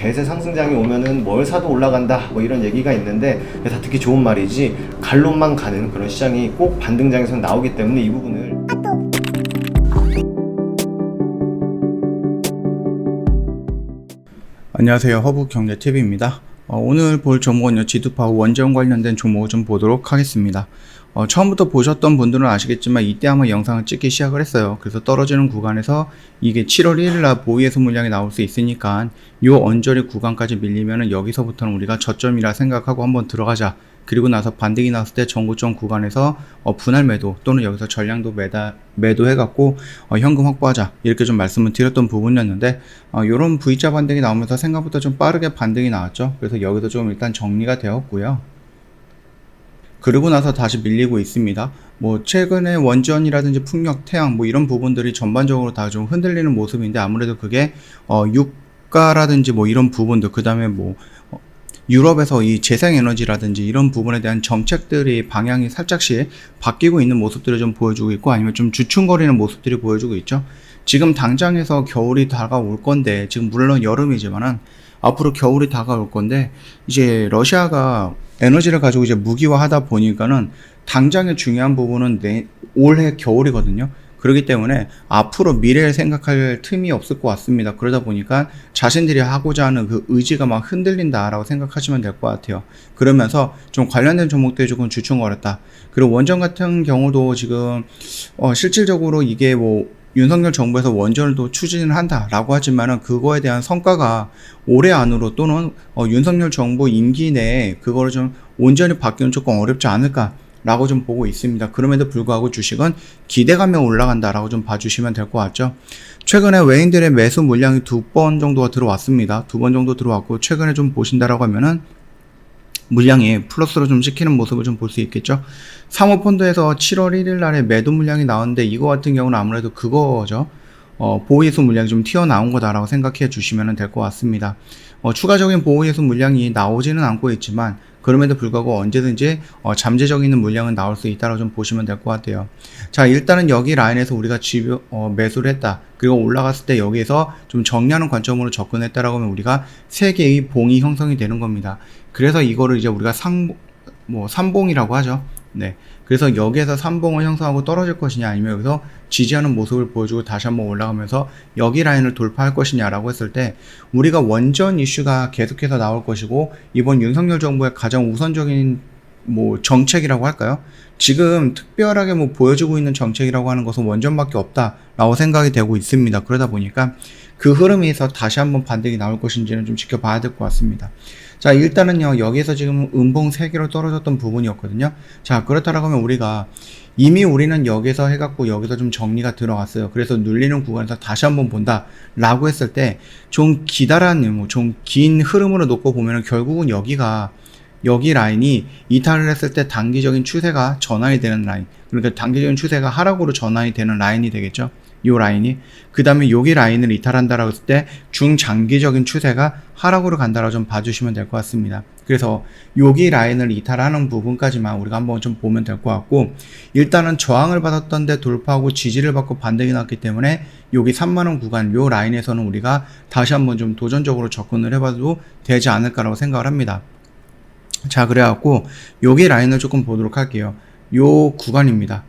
대세 상승장이 오면은 뭘 사도 올라간다 뭐 이런 얘기가 있는데 다 듣기 좋은 말이지 갈론만 가는 그런 시장이 꼭 반등장에서 나오기 때문에 이 부분을 안녕하세요, 허브경제TV입니다. 오늘 볼 종목은요, 지두파워 원전 관련된 종목을 좀 보도록 하겠습니다. 처음부터 보셨던 분들은 아시겠지만 이때 한번 영상을 찍기 시작을 했어요. 그래서 떨어지는 구간에서 이게 7월 1일날 보이에서 물량이 나올 수 있으니까 요 언저리 구간까지 밀리면은 여기서부터는 우리가 저점이라 생각하고 한번 들어가자. 그리고 나서 반등이 나왔을 때 전고점 구간에서 분할 매도 또는 여기서 전량도 매도해갖고 현금 확보하자 이렇게 좀 말씀을 드렸던 부분이었는데 요런 V자 반등이 나오면서 생각보다 좀 빠르게 반등이 나왔죠. 그래서 여기서 좀 일단 정리가 되었고요. 그러고 나서 다시 밀리고 있습니다. 뭐 최근에 원전이라든지 풍력, 태양 뭐 이런 부분들이 전반적으로 다 좀 흔들리는 모습인데 아무래도 그게 유가라든지 뭐 이런 부분들 그 다음에 뭐 유럽에서 이 재생에너지라든지 이런 부분에 대한 정책들이 방향이 살짝씩 바뀌고 있는 모습들을 좀 보여주고 있고 아니면 좀 주춤거리는 모습들이 보여주고 있죠. 지금 당장에서 겨울이 다가올 건데 지금 물론 여름이지만은 앞으로 겨울이 다가올 건데 이제 러시아가 에너지를 가지고 이제 무기화하다 보니까는 당장의 중요한 부분은 올해 겨울이거든요. 그렇기 때문에 앞으로 미래를 생각할 틈이 없을 것 같습니다. 그러다 보니까 자신들이 하고자 하는 그 의지가 막 흔들린다라고 생각하시면 될 것 같아요. 그러면서 좀 관련된 종목들이 조금 주춤거렸다. 그리고 원전 같은 경우도 지금 실질적으로 이게 뭐 윤석열 정부에서 원전을 또 추진을 한다라고 하지만은 그거에 대한 성과가 올해 안으로 또는 윤석열 정부 임기 내에 그거를 좀 온전히 바뀌는 조금 어렵지 않을까 라고 좀 보고 있습니다. 그럼에도 불구하고 주식은 기대감에 올라간다라고 좀 봐주시면 될 것 같죠. 최근에 외인들의 매수 물량이 2번 정도가 들어왔습니다. 2번 정도 들어왔고 최근에 좀 보신다라고 하면은 물량이 플러스로 좀 찍히는 모습을 좀 볼 수 있겠죠. 사모펀드에서 7월 1일 날에 매도 물량이 나왔는데 이거 같은 경우는 아무래도 그거죠. 보호예수 물량이 좀 튀어나온 거다라고 생각해 주시면 될 것 같습니다. 추가적인 보호예수 물량이 나오지는 않고 있지만 그럼에도 불구하고 언제든지 잠재적인 물량은 나올 수 있다고 좀 보시면 될 것 같아요. 자, 일단은 여기 라인에서 우리가 매수를 했다. 그리고 올라갔을 때 여기에서 좀 정리하는 관점으로 접근했다라고 하면 우리가 3개의 봉이 형성이 되는 겁니다. 그래서 이거를 이제 우리가 삼봉이라고 하죠. 네. 그래서 여기에서 삼봉을 형성하고 떨어질 것이냐 아니면 여기서 지지하는 모습을 보여주고 다시 한번 올라가면서 여기 라인을 돌파할 것이냐라고 했을 때 우리가 원전 이슈가 계속해서 나올 것이고 이번 윤석열 정부의 가장 우선적인 뭐 정책이라고 할까요? 지금 특별하게 뭐 보여주고 있는 정책이라고 하는 것은 원전밖에 없다라고 생각이 되고 있습니다. 그러다 보니까 그 흐름에서 다시 한번 반등이 나올 것인지는 좀 지켜봐야 될 것 같습니다. 자, 일단은요, 여기에서 지금 음봉 3개로 떨어졌던 부분이었거든요. 자, 그렇다라고 하면 우리가 이미 우리는 여기서 해갖고 여기서 좀 정리가 들어갔어요. 그래서 눌리는 구간에서 다시 한번 본다 라고 했을 때 좀 기다란, 좀 긴 흐름으로 놓고 보면은 결국은 여기 라인이 이탈을 했을 때 단기적인 추세가 전환이 되는 라인. 그러니까 단기적인 추세가 하락으로 전환이 되는 라인이 되겠죠. 요 라인이. 그 다음에 여기 라인을 이탈한다라고 했을 때 중장기적인 추세가 하락으로 간다라고 좀 봐주시면 될 것 같습니다. 그래서 여기 라인을 이탈하는 부분까지만 우리가 한번 좀 보면 될 것 같고 일단은 저항을 받았던 데 돌파하고 지지를 받고 반등이 났기 때문에 여기 3만원 구간 요 라인에서는 우리가 다시 한번 좀 도전적으로 접근을 해봐도 되지 않을까라고 생각을 합니다. 자, 그래갖고 여기 라인을 조금 보도록 할게요. 요 구간입니다.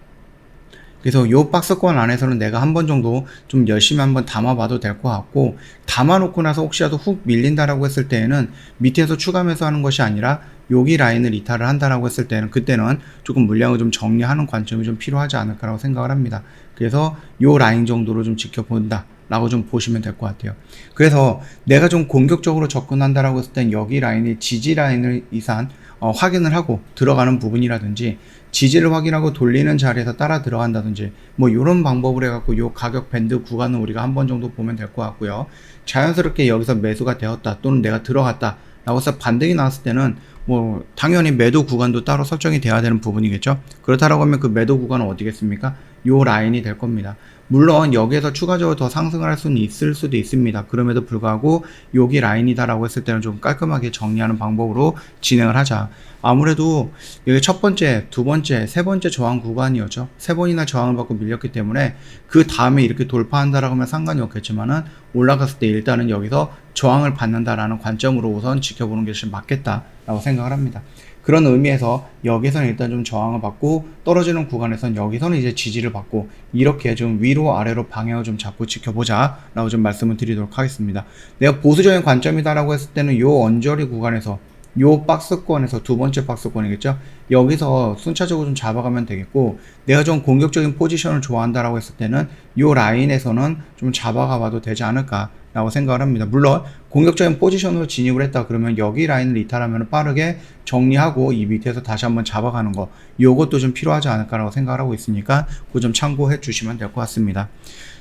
그래서 요 박스권 안에서는 내가 한 번 정도 좀 열심히 한번 담아봐도 될 것 같고 담아놓고 나서 혹시라도 훅 밀린다라고 했을 때에는 밑에서 추가 매수하는 것이 아니라 여기 라인을 이탈을 한다라고 했을 때는 그때는 조금 물량을 좀 정리하는 관점이 좀 필요하지 않을까라고 생각을 합니다. 그래서 요 라인 정도로 좀 지켜본다 라고 좀 보시면 될 것 같아요. 그래서 내가 좀 공격적으로 접근한다라고 했을 땐 여기 라인이 지지 라인을 이상 확인을 하고 들어가는 부분이라든지 지지를 확인하고 돌리는 자리에서 따라 들어간다든지 뭐 이런 방법을 해갖고 요 가격 밴드 구간은 우리가 한 번 정도 보면 될 것 같고요. 자연스럽게 여기서 매수가 되었다 또는 내가 들어갔다 라고 해서 반등이 나왔을 때는 뭐 당연히 매도 구간도 따로 설정이 돼야 되는 부분이겠죠. 그렇다라고 하면 그 매도 구간은 어디겠습니까? 요 라인이 될 겁니다. 물론 여기에서 추가적으로 더 상승을 할 수는 있을 수도 있습니다. 그럼에도 불구하고 여기 라인이다라고 했을 때는 좀 깔끔하게 정리하는 방법으로 진행을 하자. 아무래도 여기 첫 번째, 두 번째, 세 번째 저항 구간이었죠. 세 번이나 저항을 받고 밀렸기 때문에 그 다음에 이렇게 돌파한다라고 하면 상관이 없겠지만은 올라갔을 때 일단은 여기서 저항을 받는다라는 관점으로 우선 지켜보는 것이 맞겠다라고 생각을 합니다. 그런 의미에서 여기서는 일단 좀 저항을 받고 떨어지는 구간에서는 여기서는 이제 지지를 받고 이렇게 좀 위로 아래로 방향을 좀 잡고 지켜보자 라고 좀 말씀을 드리도록 하겠습니다. 내가 보수적인 관점이다라고 했을 때는 요 언저리 구간에서 요 박스권에서 두 번째 박스권이겠죠. 여기서 순차적으로 좀 잡아가면 되겠고, 내가 좀 공격적인 포지션을 좋아한다라고 했을 때는 요 라인에서는 좀 잡아가 봐도 되지 않을까 라고 생각을 합니다. 물론 공격적인 포지션으로 진입을 했다 그러면 여기 라인을 이탈하면 빠르게 정리하고 이 밑에서 다시 한번 잡아가는 거, 요것도 좀 필요하지 않을까라고 생각을 하고 있으니까 그거 좀 참고해 주시면 될 것 같습니다.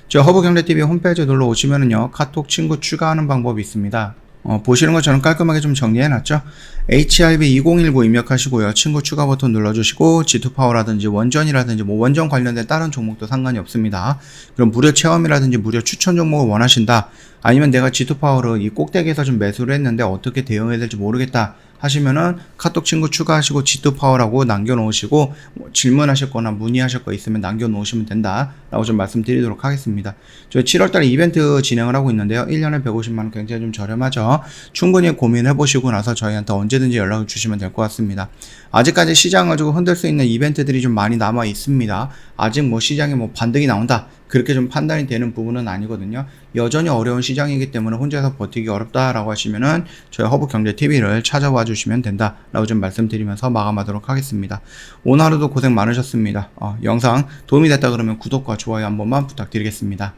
저 허브경제TV 홈페이지에 놀러 오시면은요, 카톡 친구 추가하는 방법이 있습니다. 보시는 것처럼 깔끔하게 좀 정리해놨죠. HRB2019 입력하시고요. 친구 추가 버튼 눌러주시고 G2파워라든지 원전이라든지 뭐 원전 관련된 다른 종목도 상관이 없습니다. 그럼 무료 체험이라든지 무료 추천 종목을 원하신다. 아니면 내가 G2파워를 이 꼭대기에서 좀 매수를 했는데 어떻게 대응해야 될지 모르겠다 하시면은 카톡 친구 추가하시고 G2파워라고 남겨놓으시고 뭐 질문하실 거나 문의하실 거 있으면 남겨놓으시면 된다 라고 좀 말씀드리도록 하겠습니다. 저희 7월달에 이벤트 진행을 하고 있는데요. 1년에 150만원 굉장히 좀 저렴하죠. 충분히 고민해보시고 나서 저희한테 언제든지 연락을 주시면 될 것 같습니다. 아직까지 시장을 좀 흔들 수 있는 이벤트들이 좀 많이 남아 있습니다. 아직 뭐 시장에 뭐 반등이 나온다 그렇게 좀 판단이 되는 부분은 아니거든요. 여전히 어려운 시장이기 때문에 혼자서 버티기 어렵다라고 하시면은 저희 허브경제TV를 찾아와 주시면 된다라고 좀 말씀드리면서 마감하도록 하겠습니다. 오늘 하루도 고생 많으셨습니다. 영상 도움이 됐다 그러면 구독과 좋아요 한 번만 부탁드리겠습니다.